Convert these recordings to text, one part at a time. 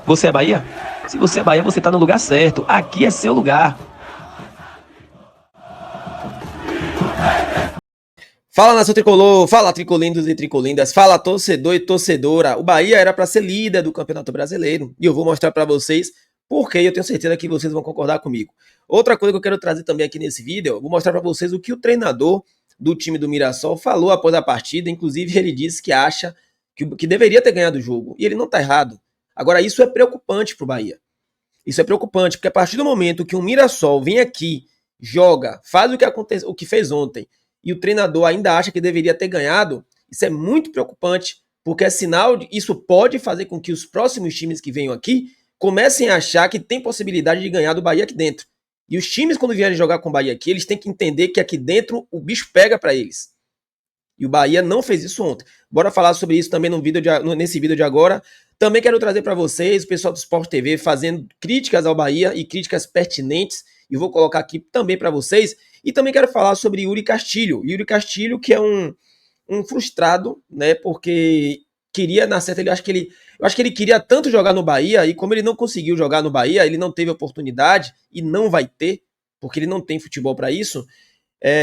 Você é Bahia? Se você é Bahia, você tá no lugar certo. Aqui é seu lugar. Fala, nação tricolor, fala tricolindos e tricolindas, fala torcedor e torcedora. O Bahia era para ser líder do Campeonato Brasileiro e eu vou mostrar para vocês porque eu tenho certeza que vocês vão concordar comigo. Outra coisa que eu quero trazer também aqui nesse vídeo, eu vou mostrar para vocês o que o treinador do time do Mirassol falou após a partida. Inclusive ele disse que acha que deveria ter ganhado o jogo e ele não tá errado. Agora isso é preocupante pro Bahia. Isso é preocupante porque a partir do momento que o Mirassol vem aqui, joga, faz o que fez ontem e o treinador ainda acha que deveria ter ganhado, isso é muito preocupante, porque é sinal de isso pode fazer com que os próximos times que venham aqui comecem a achar que tem possibilidade de ganhar do Bahia aqui dentro. E os times, quando vierem jogar com o Bahia aqui, eles têm que entender que aqui dentro o bicho pega para eles. E o Bahia não fez isso ontem. Bora falar sobre isso também nesse vídeo de agora. Também quero trazer para vocês o pessoal do Sport TV fazendo críticas ao Bahia e críticas pertinentes. E vou colocar aqui também para vocês. E também quero falar sobre Yuri Castilho. Yuri Castilho, que é um frustrado, né? Porque queria, na certa, eu acho que ele queria tanto jogar no Bahia, e como ele não conseguiu jogar no Bahia, ele não teve oportunidade e não vai ter, porque ele não tem futebol para isso.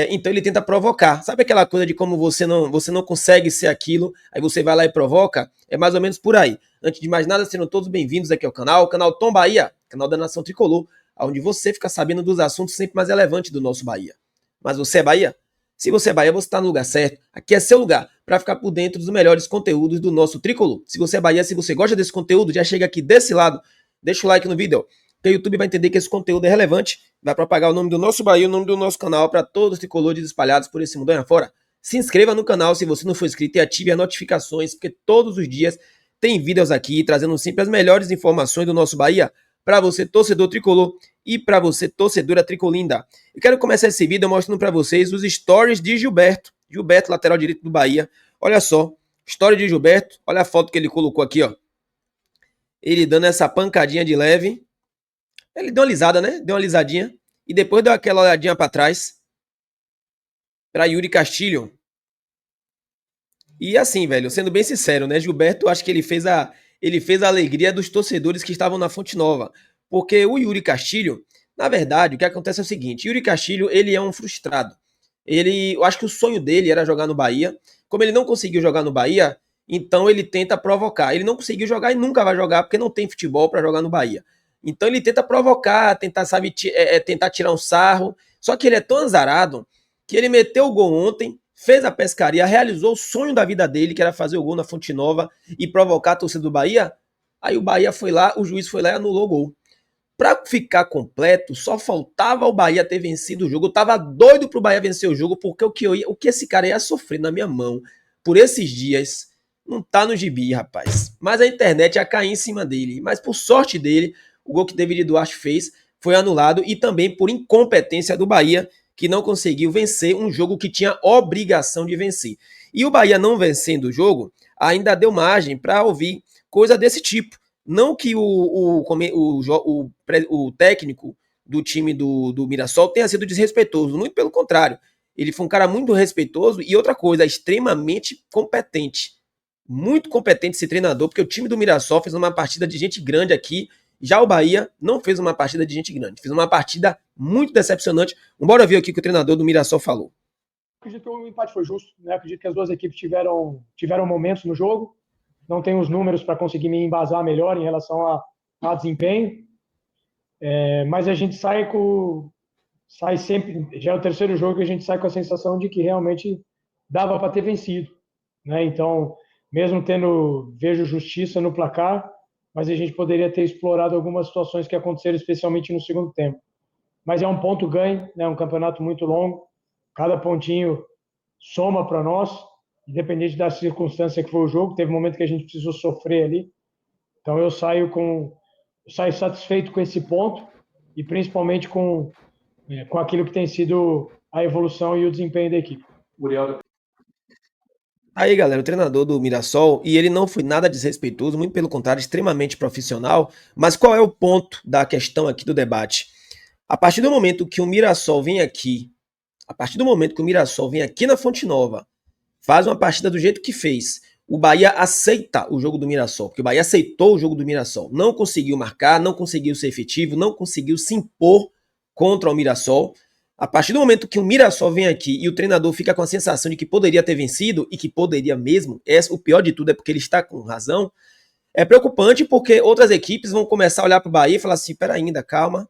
Então ele tenta provocar. Sabe aquela coisa de como você não consegue ser aquilo, aí você vai lá e provoca? É mais ou menos por aí. Antes de mais nada, sejam todos bem-vindos aqui ao canal, o canal Tom Bahia, canal da Nação Tricolor, onde você fica sabendo dos assuntos sempre mais relevantes do nosso Bahia. Mas você é Bahia? Se você é Bahia, você está no lugar certo. Aqui é seu lugar para ficar por dentro dos melhores conteúdos do nosso Tricolor. Se você é Bahia, se você gosta desse conteúdo, já chega aqui desse lado, deixa o like no vídeo, que o YouTube vai entender que esse conteúdo é relevante, vai propagar o nome do nosso Bahia, o nome do nosso canal para todos os tricolores espalhados por esse mundo afora. Se inscreva no canal se você não for inscrito e ative as notificações, porque todos os dias tem vídeos aqui trazendo sempre as melhores informações do nosso Bahia para você, torcedor tricolor, e para você, torcedora tricolinda. Eu quero começar esse vídeo mostrando para vocês os stories de Gilberto. Gilberto, lateral direito do Bahia. Olha só, história de Gilberto. Olha a foto que ele colocou aqui, ó. Ele dando essa pancadinha de leve. Ele deu uma alisada, né? Deu uma alisadinha. E depois deu aquela olhadinha para trás. Para Yuri Castilho. E assim, velho, sendo bem sincero, né? Gilberto, acho que ele fez a alegria dos torcedores que estavam na Fonte Nova. Porque o Yuri Castilho, na verdade, o que acontece é o seguinte: Yuri Castilho, ele é um frustrado. Eu acho que o sonho dele era jogar no Bahia. Como ele não conseguiu jogar no Bahia, então ele tenta provocar. Ele não conseguiu jogar e nunca vai jogar porque não tem futebol para jogar no Bahia. Então ele tenta provocar, tentar, sabe, tentar tirar um sarro. Só que ele é tão azarado que ele meteu o gol ontem, fez a pescaria, realizou o sonho da vida dele, que era fazer o gol na Fonte Nova e provocar a torcida do Bahia. Aí o Bahia foi lá, o juiz foi lá e anulou o gol. Para ficar completo, só faltava o Bahia ter vencido o jogo. Eu tava doido pro Bahia vencer o jogo, porque o que esse cara ia sofrer na minha mão por esses dias não tá no gibi, rapaz. Mas a internet ia cair em cima dele. Mas por sorte dele, o gol que David Duarte fez foi anulado, e também por incompetência do Bahia, que não conseguiu vencer um jogo que tinha obrigação de vencer. E o Bahia não vencendo o jogo, ainda deu margem para ouvir coisa desse tipo. Não que o técnico do time do Mirassol tenha sido desrespeitoso, muito pelo contrário. Ele foi um cara muito respeitoso e outra coisa, extremamente competente. Muito competente esse treinador, porque o time do Mirassol fez uma partida de gente grande aqui. Já o Bahia não fez uma partida de gente grande, fez uma partida muito decepcionante. Bora ver aqui o que o treinador do Mirassol falou. Acredito que o empate foi justo, né? Acredito que as duas equipes tiveram momentos no jogo. Não tenho os números para conseguir me embasar melhor em relação a desempenho, mas a gente sai sempre, já é o terceiro jogo que a gente sai com a sensação de que realmente dava para ter vencido, né? Então, mesmo vejo justiça no placar, mas a gente poderia ter explorado algumas situações que aconteceram, especialmente no segundo tempo. Mas é um ponto ganho, né? Um campeonato muito longo, cada pontinho soma para nós, independente da circunstância que foi o jogo. Teve um momento que a gente precisou sofrer ali. Então eu saio satisfeito com esse ponto, e principalmente com aquilo que tem sido a evolução e o desempenho da equipe. Aí, galera, o treinador do Mirassol, e ele não foi nada desrespeitoso, muito pelo contrário, extremamente profissional. Mas qual é o ponto da questão aqui do debate? A partir do momento que o Mirassol vem aqui, na Fonte Nova, faz uma partida do jeito que fez, o Bahia aceita o jogo do Mirassol, porque o Bahia aceitou o jogo do Mirassol. Não conseguiu marcar, não conseguiu ser efetivo, não conseguiu se impor contra o Mirassol. A partir do momento que o Mirassol vem aqui e o treinador fica com a sensação de que poderia ter vencido, e que poderia mesmo, o pior de tudo é porque ele está com razão, é preocupante porque outras equipes vão começar a olhar para o Bahia e falar assim, pera ainda, calma,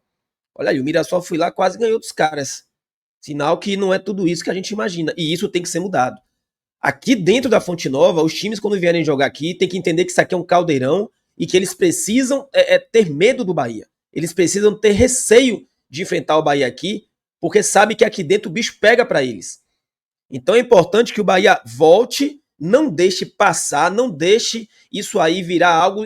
olha aí, o Mirassol foi lá, quase ganhou dos caras. Sinal que não é tudo isso que a gente imagina, e isso tem que ser mudado. Aqui dentro da Fonte Nova, os times quando vierem jogar aqui, tem que entender que isso aqui é um caldeirão e que eles precisam ter medo do Bahia. Eles precisam ter receio de enfrentar o Bahia aqui, porque sabe que aqui dentro o bicho pega para eles. Então é importante que o Bahia volte, não deixe passar, não deixe isso aí virar algo,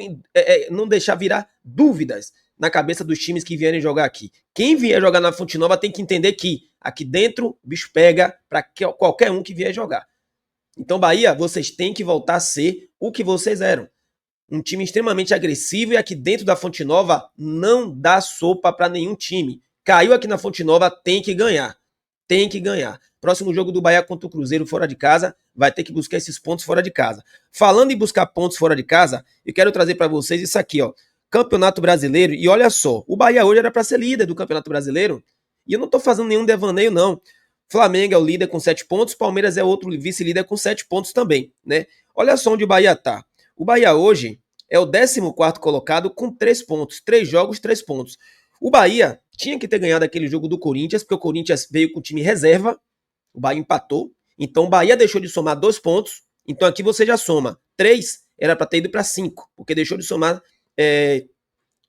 não deixar virar dúvidas na cabeça dos times que vierem jogar aqui. Quem vier jogar na Fonte Nova tem que entender que aqui dentro o bicho pega para qualquer um que vier jogar. Então, Bahia, vocês têm que voltar a ser o que vocês eram. Um time extremamente agressivo, e aqui dentro da Fonte Nova não dá sopa para nenhum time. Caiu aqui na Fonte Nova, tem que ganhar. Tem que ganhar. Próximo jogo do Bahia contra o Cruzeiro fora de casa, vai ter que buscar esses pontos fora de casa. Falando em buscar pontos fora de casa, eu quero trazer para vocês isso aqui, ó. Campeonato Brasileiro, e olha só, o Bahia hoje era para ser líder do Campeonato Brasileiro, e eu não tô fazendo nenhum devaneio, não. Flamengo é o líder com 7 pontos, Palmeiras é outro vice-líder com 7 pontos também, né? Olha só onde o Bahia tá. O Bahia hoje é o 14º colocado com 3 pontos. 3 jogos, 3 pontos. O Bahia tinha que ter ganhado aquele jogo do Corinthians, porque o Corinthians veio com o time reserva, o Bahia empatou, então o Bahia deixou de somar 2 pontos, então aqui você já soma 3, era para ter ido para 5, porque deixou de somar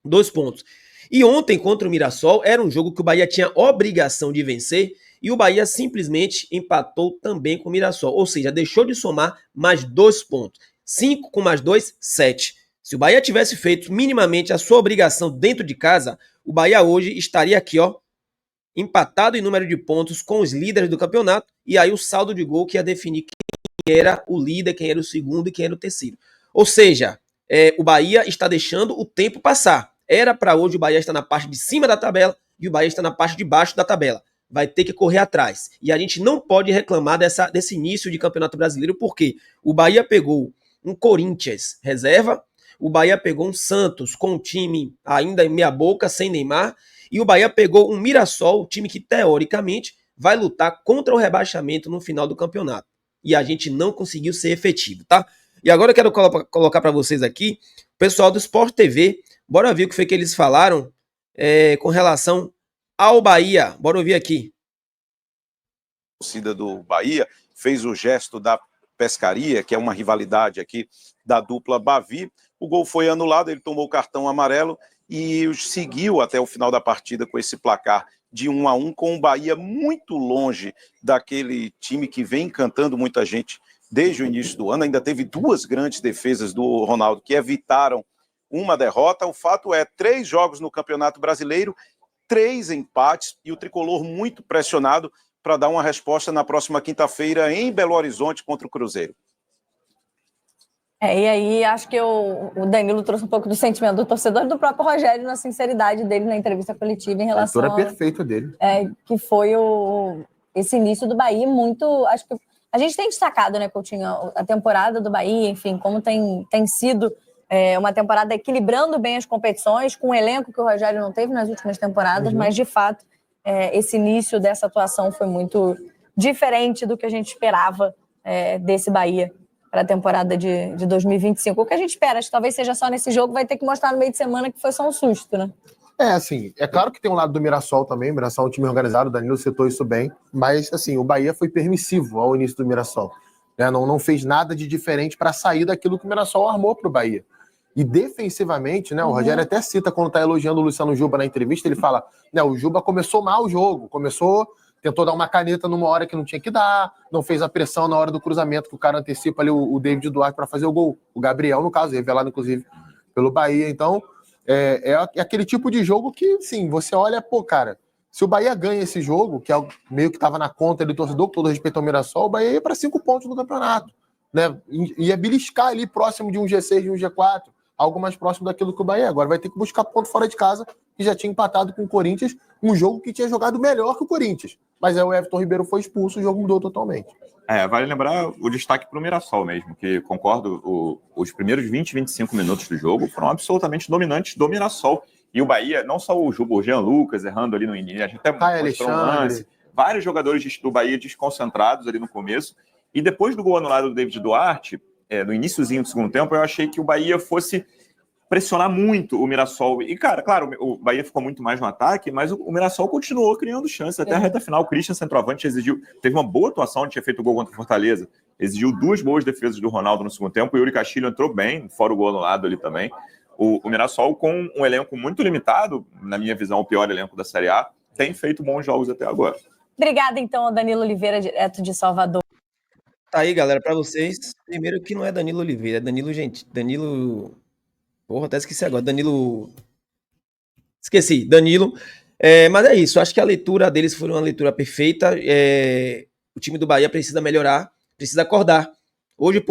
2 pontos. E ontem contra o Mirassol era um jogo que o Bahia tinha obrigação de vencer, e o Bahia simplesmente empatou também com o Mirassol. Ou seja, deixou de somar mais 2 pontos. 5 com mais 2, 7. Se o Bahia tivesse feito minimamente a sua obrigação dentro de casa, o Bahia hoje estaria aqui, ó, empatado em número de pontos com os líderes do campeonato, e aí o saldo de gol que ia definir quem era o líder, quem era o segundo e quem era o terceiro. Ou seja, o Bahia está deixando o tempo passar. Era para hoje o Bahia estar na parte de cima da tabela e o Bahia está na parte de baixo da tabela. Vai ter que correr atrás. E a gente não pode reclamar desse início de Campeonato Brasileiro, porque o Bahia pegou um Corinthians reserva, o Bahia pegou um Santos com um time ainda em meia boca, sem Neymar, e o Bahia pegou um Mirassol, time que teoricamente vai lutar contra o rebaixamento no final do campeonato. E a gente não conseguiu ser efetivo, tá? E agora eu quero colocar para vocês aqui o pessoal do Sport TV. Bora ver o que foi que eles falaram com relação ao Bahia. Bora ouvir aqui. A torcida do Bahia fez o gesto da pescaria, que é uma rivalidade aqui da dupla Bavi. O gol foi anulado, ele tomou o cartão amarelo e seguiu até o final da partida com esse placar de 1-1, com o Bahia muito longe daquele time que vem encantando muita gente desde o início do ano. Ainda teve 2 grandes defesas do Ronaldo que evitaram uma derrota. O fato é, 3 jogos no Campeonato Brasileiro, 3 empates e o tricolor muito pressionado para dar uma resposta na próxima quinta-feira em Belo Horizonte contra o Cruzeiro. E aí acho que o Danilo trouxe um pouco do sentimento do torcedor e do próprio Rogério na sinceridade dele na entrevista coletiva em relação a perfeita dele. Que foi esse início do Bahia muito... Acho que a gente tem destacado, né, Coutinho, a temporada do Bahia, enfim, como tem sido uma temporada equilibrando bem as competições, com um elenco que o Rogério não teve nas últimas temporadas, mas de fato esse início dessa atuação foi muito diferente do que a gente esperava desse Bahia para a temporada de 2025. O que a gente espera, acho que talvez seja só nesse jogo, vai ter que mostrar no meio de semana que foi só um susto, né? Assim, é claro que tem um lado do Mirassol também, o Mirassol é um time organizado, o Danilo citou isso bem, mas, assim, o Bahia foi permissivo ao início do Mirassol, né? Não fez nada de diferente para sair daquilo que o Mirassol armou para o Bahia. E defensivamente, né, o Rogério até cita quando está elogiando o Luciano Juba na entrevista, ele fala, né, o Juba começou mal o jogo, tentou dar uma caneta numa hora que não tinha que dar, não fez a pressão na hora do cruzamento, que o cara antecipa ali o David Duarte para fazer o gol. O Gabriel, no caso, revelado inclusive pelo Bahia. Então, é aquele tipo de jogo que, sim, você olha, pô, cara, se o Bahia ganha esse jogo, que é meio que estava na conta do torcedor, com todo respeito ao Mirassol, o Bahia ia para 5 pontos no campeonato, né? Ia beliscar ali próximo de um G6, de um G4. algo mais próximo daquilo que o Bahia é. Agora vai ter que buscar ponto fora de casa, que já tinha empatado com o Corinthians, um jogo que tinha jogado melhor que o Corinthians. Mas aí o Everton Ribeiro foi expulso, o jogo mudou totalmente. Vale lembrar o destaque para o Mirassol mesmo, que concordo, os primeiros 20, 25 minutos do jogo foram absolutamente dominantes do Mirassol. E o Bahia, não só o Jean Lucas errando ali no início, a gente até mostrou um lance, vários jogadores do Bahia desconcentrados ali no começo. E depois do gol anulado do David Duarte, no iniciozinho do segundo tempo, eu achei que o Bahia fosse pressionar muito o Mirassol. E, cara, claro, o Bahia ficou muito mais no ataque, mas o Mirassol continuou criando chances até a reta final. O Christian, centroavante, teve uma boa atuação, tinha feito o gol contra o Fortaleza, exigiu 2 boas defesas do Ronaldo no segundo tempo. O Yuri Castilho entrou bem, fora o gol anulado ali também. O Mirassol, com um elenco muito limitado, na minha visão, o pior elenco da Série A, tem feito bons jogos até agora. Obrigada, então, ao Danilo Oliveira, direto de Salvador. Tá aí, galera, pra vocês. Primeiro que não é Danilo Oliveira, é Danilo... Porra, até esqueci agora. Esqueci, Danilo. Mas é isso, acho que a leitura deles foi uma leitura perfeita. O time do Bahia precisa melhorar, precisa acordar. Hoje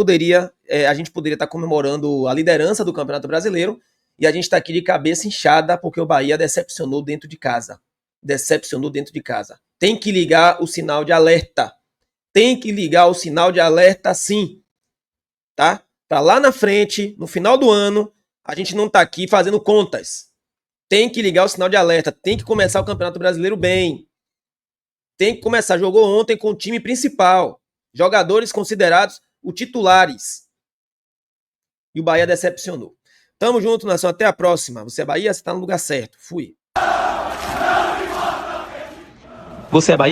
a gente poderia estar comemorando a liderança do Campeonato Brasileiro e a gente está aqui de cabeça inchada porque o Bahia decepcionou dentro de casa. Tem que ligar o sinal de alerta. Sim. Tá? Para lá na frente, no final do ano, a gente não tá aqui fazendo contas. Tem que ligar o sinal de alerta. Tem que começar o Campeonato Brasileiro bem. Tem que começar. Jogou ontem com o time principal. Jogadores considerados os titulares. E o Bahia decepcionou. Tamo junto, nação. Até a próxima. Você é Bahia, você tá no lugar certo. Fui. Você é Bahia?